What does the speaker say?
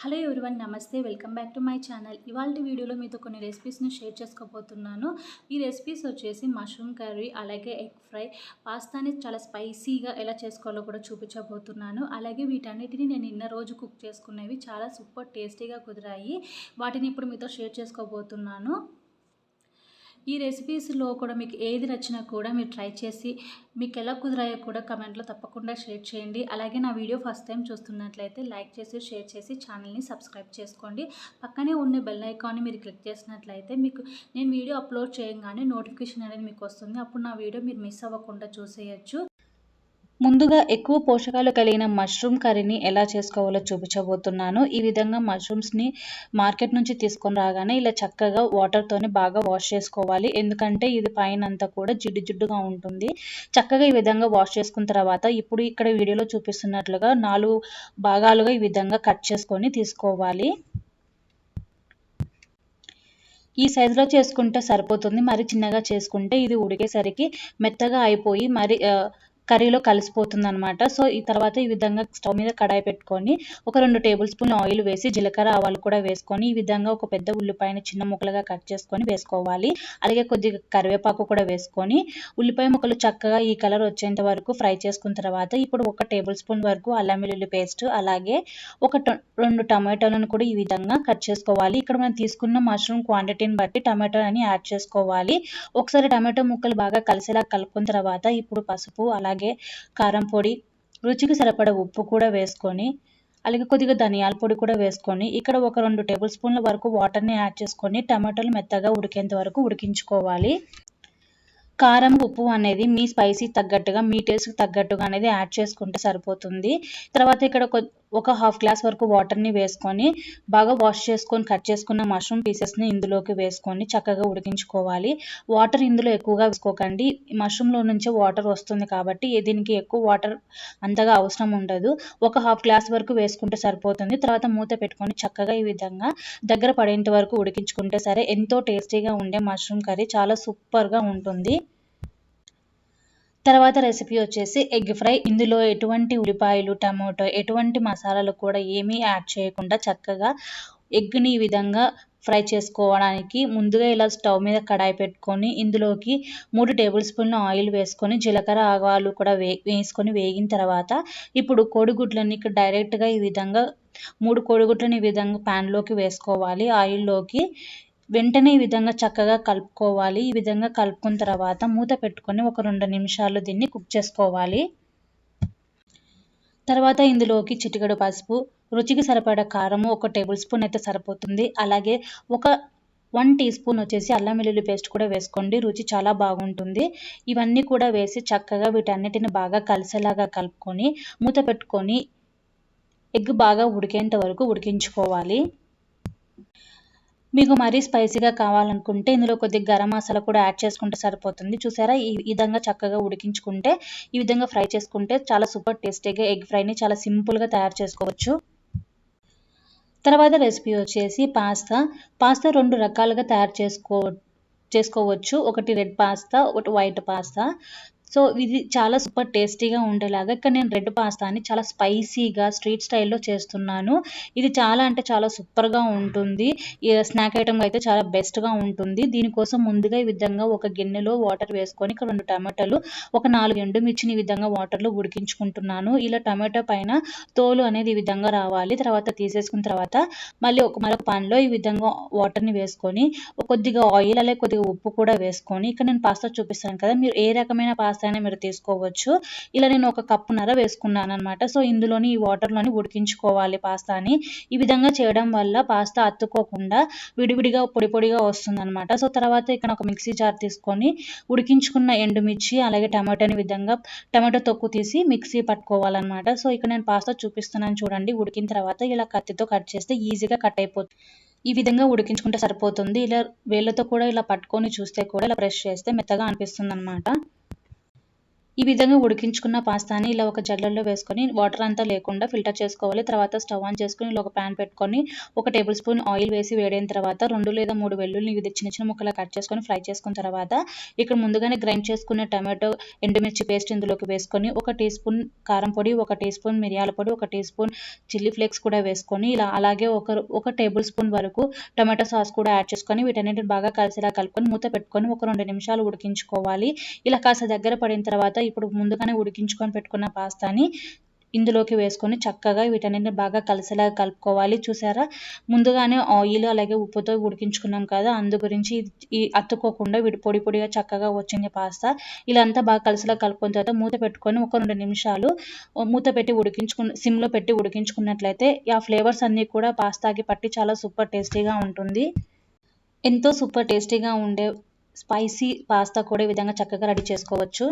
Hello everyone, నమస్తే. Welcome back to my channel. ఇవాళ వీడియోలో మీతో కొన్ని రెసిపీస్ని షేర్ చేసుకోబోతున్నాను. ఈ రెసిపీస్ వచ్చేసి మష్రూమ్ కర్రీ, అలాగే ఎగ్ ఫ్రై, పాస్తాని చాలా స్పైసీగా ఎలా చేసుకోవాలో కూడా చూపించబోతున్నాను. అలాగే వీటన్నిటిని నేను నిన్న రోజు కుక్ చేసుకునేవి చాలా సూపర్ టేస్టీగా కుదిరాయి. వాటిని ఇప్పుడు మీతో షేర్ చేసుకోబోతున్నాను. ఈ రెసిపీస్లో కూడా మీకు ఏది నచ్చినా కూడా మీరు ట్రై చేసి మీకు ఎలా కుదిరాయో కూడా కమెంట్లో తప్పకుండా షేర్ చేయండి. అలాగే నా వీడియో ఫస్ట్ టైం చూస్తున్నట్లయితే లైక్ చేసి షేర్ చేసి ఛానల్ని సబ్స్క్రైబ్ చేసుకోండి. పక్కనే ఉన్న బెల్ ఐకాన్ని మీరు క్లిక్ చేసినట్లయితే మీకు నేను వీడియో అప్లోడ్ చేయగానే నోటిఫికేషన్ అనేది మీకు వస్తుంది. అప్పుడు నా వీడియో మీరు మిస్ అవ్వకుండా చూసేయచ్చు. ముందుగా ఎక్కువ పోషకాలు కలిగిన మష్రూమ్ కర్రీని ఎలా చేసుకోవాలో చూపించబోతున్నాను. ఈ విధంగా మష్రూమ్స్ని మార్కెట్ నుంచి తీసుకొని రాగానే ఇలా చక్కగా వాటర్తోనే బాగా వాష్ చేసుకోవాలి. ఎందుకంటే ఇది పైన అంతా కూడా జిడ్డు జిడ్డుగా ఉంటుంది. చక్కగా ఈ విధంగా వాష్ చేసుకున్న తర్వాత ఇప్పుడు ఇక్కడ వీడియోలో చూపిస్తున్నట్లుగా 4 భాగాలుగా ఈ విధంగా కట్ చేసుకొని తీసుకోవాలి. ఈ సైజులో చేసుకుంటే సరిపోతుంది. మరి చిన్నగా చేసుకుంటే ఇది ఉడికేసరికి మెత్తగా అయిపోయి మరి కర్రీలో కలిసిపోతుందనమాట. సో ఈ తర్వాత ఈ విధంగా స్టవ్ మీద కడాయి పెట్టుకొని ఒక 2 టేబుల్ స్పూన్ ఆయిల్ వేసి జీలకర్ర ఆవాలు కూడా వేసుకొని ఈ విధంగా ఒక పెద్ద ఉల్లిపాయని చిన్న ముక్కలుగా కట్ చేసుకొని వేసుకోవాలి. అలాగే కొద్దిగా కరివేపాకు కూడా వేసుకొని ఉల్లిపాయ ముక్కలు చక్కగా ఈ కలర్ వచ్చేంత వరకు ఫ్రై చేసుకున్న తర్వాత ఇప్పుడు 1 టేబుల్ స్పూన్ వరకు అల్లం వెల్లుల్లి పేస్ట్, అలాగే ఒక 2 టమాటాలను కూడా ఈ విధంగా కట్ చేసుకోవాలి. ఇక్కడ మనం తీసుకున్న మష్రూమ్ క్వాంటిటీని బట్టి టమాటాలని యాడ్ చేసుకోవాలి. ఒకసారి టమాటో ముక్కలు బాగా కలిసేలా కలుపుకున్న తర్వాత ఇప్పుడు పసుపు, అలాగే కారం పొడి, రుచికి సరిపడా ఉప్పు కూడా వేసుకొని, అలాగే కొద్దిగా ధనియాల పొడి కూడా వేసుకొని ఇక్కడ ఒక 2 టేబుల్ స్పూన్ల వరకు వాటర్ని యాడ్ చేసుకొని టమాటాలు మెత్తగా ఉడికేంత వరకు ఉడికించుకోవాలి. కారం, ఉప్పు అనేది మీ స్పైసీ తగ్గట్టుగా, మీ టేస్ట్కి తగ్గట్టుగా అనేది యాడ్ చేసుకుంటే సరిపోతుంది. తర్వాత ఇక్కడ ఒక హాఫ్ గ్లాస్ వరకు వాటర్ని వేసుకొని బాగా వాష్ చేసుకొని కట్ చేసుకున్న మష్రూమ్ పీసెస్ని ఇందులోకి వేసుకొని చక్కగా ఉడికించుకోవాలి. వాటర్ ఇందులో ఎక్కువగా వేసుకోకండి. మష్రూమ్లో నుంచే వాటర్ వస్తుంది కాబట్టి దీనికి ఎక్కువ వాటర్ అంతగా అవసరం ఉండదు. ఒక హాఫ్ గ్లాస్ వరకు వేసుకుంటే సరిపోతుంది. తర్వాత మూత పెట్టుకొని చక్కగా ఈ విధంగా దగ్గర పడేంత వరకు ఉడికించుకుంటే సరే ఎంతో టేస్టీగా ఉండే మష్రూమ్ కర్రీ చాలా సూపర్గా ఉంటుంది. తర్వాత రెసిపీ వచ్చేసి ఎగ్ ఫ్రై. ఇందులో ఎటువంటి ఉల్లిపాయలు, టమాటో, ఎటువంటి మసాలాలు కూడా ఏమీ యాడ్ చేయకుండా చక్కగా ఎగ్ని ఈ విధంగా ఫ్రై చేసుకోవడానికి ముందుగా ఇలా స్టవ్ మీద కడాయి పెట్టుకొని ఇందులోకి 3 టేబుల్ స్పూన్ల ఆయిల్ వేసుకొని జీలకర్ర ఆవాలు కూడా వేసుకొని వేగిన తర్వాత ఇప్పుడు కోడిగుడ్లని ఇక్కడ డైరెక్ట్గా ఈ విధంగా 3 కోడిగుడ్లను ఈ విధంగా ప్యాన్లోకి వేసుకోవాలి. ఆయిల్లోకి వెంటనే ఈ విధంగా చక్కగా కలుపుకోవాలి. ఈ విధంగా కలుపుకున్న తర్వాత మూత పెట్టుకొని ఒక 2 నిమిషాలు దీన్ని కుక్ చేసుకోవాలి. తర్వాత ఇందులోకి చిటికెడు పసుపు, రుచికి సరిపడా కారము 1 టేబుల్ స్పూన్ అయితే సరిపోతుంది. అలాగే ఒక 1 టీ స్పూన్ వచ్చేసి అల్లం వెల్లుల్లి పేస్ట్ కూడా వేసుకోండి. రుచి చాలా బాగుంటుంది. ఇవన్నీ కూడా వేసి చక్కగా వీటన్నిటిని బాగా కలిసేలాగా కలుపుకొని మూత పెట్టుకొని ఎగ్ బాగా ఉడికేంత వరకు ఉడికించుకోవాలి. మీకు మరీ స్పైసీగా కావాలనుకుంటే ఇందులో కొద్దిగా గరం మసాలా కూడా యాడ్ చేసుకుంటే సరిపోతుంది. చూసారా, ఈ విధంగా చక్కగా ఉడికించుకుంటే, ఈ విధంగా ఫ్రై చేసుకుంటే చాలా సూపర్ టేస్టీగా ఎగ్ ఫ్రైని చాలా సింపుల్గా తయారు చేసుకోవచ్చు. తర్వాత రెసిపీ వచ్చేసి పాస్తా. 2 రకాలుగా తయారు చేసుకోవచ్చు. ఒకటి రెడ్ పాస్తా, ఒకటి వైట్ పాస్తా. సో ఇది చాలా సూపర్ టేస్టీగా ఉండేలాగా ఇక్కడ నేను రెడ్ పాస్తాని చాలా స్పైసీగా స్ట్రీట్ స్టైల్లో చేస్తున్నాను. ఇది చాలా అంటే చాలా సూపర్గా ఉంటుంది. స్నాక్ ఐటెంగా అయితే చాలా బెస్ట్గా ఉంటుంది. దీనికోసం ముందుగా ఈ విధంగా ఒక గిన్నెలో వాటర్ వేసుకొని ఇక్కడ 2 టమాటాలు, ఒక 4 ఎండుమిర్చిని ఈ విధంగా వాటర్లో ఉడికించుకుంటున్నాను. ఇలా టమాటో పైన తోలు అనేది ఈ విధంగా రావాలి. తర్వాత తీసేసుకున్న తర్వాత మళ్ళీ మరొక పాన్లో ఈ విధంగా వాటర్ని వేసుకొని కొద్దిగా ఆయిల్, అలాగే కొద్దిగా ఉప్పు కూడా వేసుకొని ఇక్కడ నేను పాస్తా చూపిస్తాను కదా, మీరు ఏ రకమైన పాస్తా అయినా మీరు తీసుకోవచ్చు. ఇలా నేను 1 కప్పున్నర వేసుకున్నాను అనమాట. సో ఇందులోని ఈ వాటర్లోని ఉడికించుకోవాలి పాస్తాని. ఈ విధంగా చేయడం వల్ల పాస్తా అతుక్కోకుండా విడివిడిగా పొడి పొడిగా వస్తుందన్నమాట. సో తర్వాత ఇక్కడ ఒక మిక్సీ జార్ తీసుకొని ఉడికించుకున్న ఎండుమిర్చి, అలాగే టమాటోని విధంగా టమాటో తొక్కు తీసి మిక్సీ పట్టుకోవాలన్నమాట. సో ఇక్కడ నేను పాస్తా చూపిస్తున్నాను చూడండి. ఉడికిన తర్వాత ఇలా కత్తితో కట్ చేస్తే ఈజీగా కట్ అయిపోతుంది. ఈ విధంగా ఉడికించుకుంటే సరిపోతుంది. ఇలా వేళ్ళతో కూడా ఇలా పట్టుకొని చూస్తే కూడా ఇలా ప్రెస్ చేస్తే మెత్తగా అనిపిస్తుంది అనమాట. ఈ విధంగా ఉడికించుకున్న పాస్తాని ఇలా ఒక జల్లెడలో వేసుకొని వాటర్ అంతా లేకుండా ఫిల్టర్ చేసుకోవాలి. తర్వాత స్టవ్ ఆన్ చేసుకొని ఇలా ఒక పాన్ పెట్టుకొని 1 టేబుల్ స్పూన్ ఆయిల్ వేసి వేడైన తర్వాత 2 లేదా 3 వెల్లుల్లిని ఇది చిన్న చిన్న ముక్కలుగా కట్ చేసుకొని ఫ్రై చేసుకున్న తర్వాత ఇక్కడ ముందుగానే గ్రైండ్ చేసుకున్న టమాటో, ఎండుమిర్చి పేస్ట్ ఇందులోకి వేసుకొని 1 టీ స్పూన్ కారం పొడి, 1 టీ స్పూన్ మిరియాల పొడి, 1 టీ స్పూన్ చిల్లీ ఫ్లేక్స్ కూడా వేసుకొని ఇలా అలాగే ఒక టేబుల్ స్పూన్ వరకు టమాటో సాస్ కూడా యాడ్ చేసుకొని వీటన్నిటిని బాగా కలిసేలా కలుపుకొని మూత పెట్టుకొని ఒక 2 నిమిషాలు ఉడికించుకోవాలి. ఇలా కాస్త దగ్గర పడిన తర్వాత ఇప్పుడు ముందుగానే ఉడికించుకొని పెట్టుకున్న పాస్తాని ఇందులోకి వేసుకొని చక్కగా వీటన్నిటిని బాగా కలిసేలా కలుపుకోవాలి. చూసారా? ముందుగానే ఆయిల్ అలాగే ఉప్పుతో ఉడికించుకున్నాం కదా! అందు గురించి ఈ అతుక్కోకుండా పొడి పొడిగా చక్కగా వచ్చింది పాస్తా. ఇలా అంతా బాగా కలిసేలా కలుపుకున్న తర్వాత మూత పెట్టుకొని ఒక 2 నిమిషాలు మూత పెట్టి సిమ్‌లో పెట్టి ఉడికించుకున్నట్లయితే ఆ ఫ్లేవర్స్ అన్నీ కూడా పాస్తాకి పట్టి చాలా సూపర్ టేస్టీగా ఉంటుంది. ఎంతో సూపర్ టేస్టీగా ఉండే స్పైసీ పాస్తా కూడా ఈ విధంగా చక్కగా రెడీ చేసుకోవచ్చు.